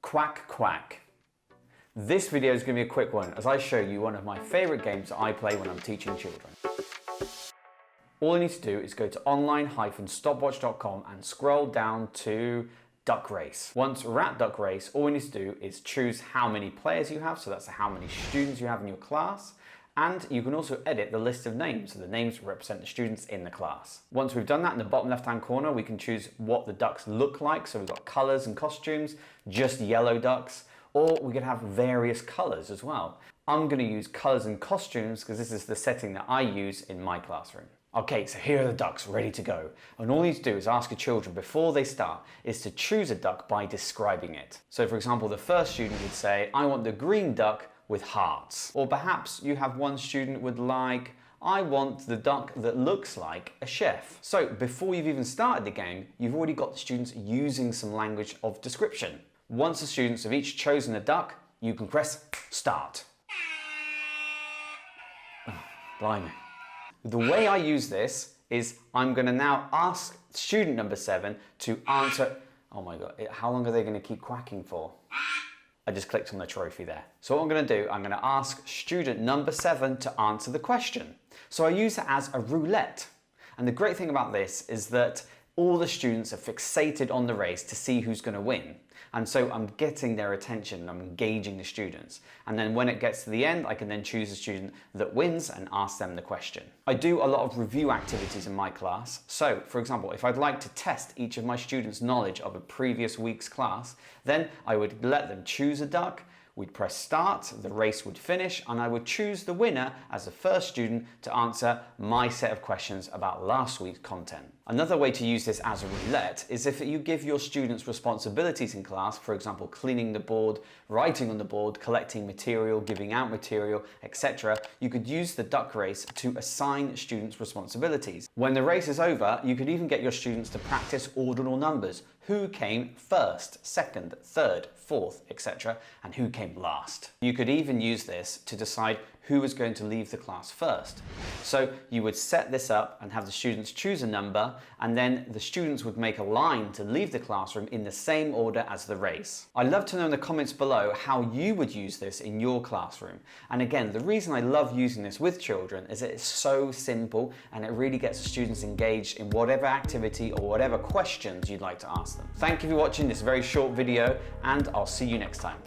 Quack Quack. This video is going to be a quick one as I show you one of my favourite games that I play when I'm teaching children. All you need to do is go to online-stopwatch.com and scroll down to Duck Race. Once we're at Duck Race, all we need to do is choose how many players you have, so that's how many students you have in your class, and you can also edit the list of names, so the names represent the students in the class. Once we've done that, in the bottom left-hand corner, we can choose what the ducks look like, so we've got colours and costumes, just yellow ducks, or we can have various colours as well. I'm going to use colours and costumes because this is the setting that I use in my classroom. Okay, so here are the ducks ready to go. And all you need to do is ask your children before they start is to choose a duck by describing it. So for example, the first student would say, I want the green duck with hearts. Or perhaps you have one student would like, I want the duck that looks like a chef. So before you've even started the game, you've already got the students using some language of description. Once the students have each chosen a duck, you can press start. Oh, blimey. The way I use this is I'm going to now ask student number 7 to answer. Oh my God, how long are they going to keep quacking for? I just clicked on the trophy there. So what I'm going to do, I'm going to ask student number 7 to answer the question. So I use it as a roulette. And the great thing about this is that all the students are fixated on the race to see who's going to win. And so I'm getting their attention, I'm engaging the students. And then when it gets to the end, I can then choose a student that wins and ask them the question. I do a lot of review activities in my class. So for example, if I'd like to test each of my students' knowledge of a previous week's class, then I would let them choose a duck, we'd press start, the race would finish, and I would choose the winner as the first student to answer my set of questions about last week's content. Another way to use this as a roulette is if you give your students responsibilities in class, for example, cleaning the board, writing on the board, collecting material, giving out material, etc., you could use the duck race to assign students responsibilities. When the race is over, you could even get your students to practice ordinal numbers. Who came first, second, third, fourth, etc., and who came last. You could even use this to decide who was going to leave the class first. So you would set this up and have the students choose a number, and then the students would make a line to leave the classroom in the same order as the race. I'd love to know in the comments below how you would use this in your classroom. And again, the reason I love using this with children is that it's so simple and it really gets the students engaged in whatever activity or whatever questions you'd like to ask them. Thank you for watching this very short video, and I'll see you next time.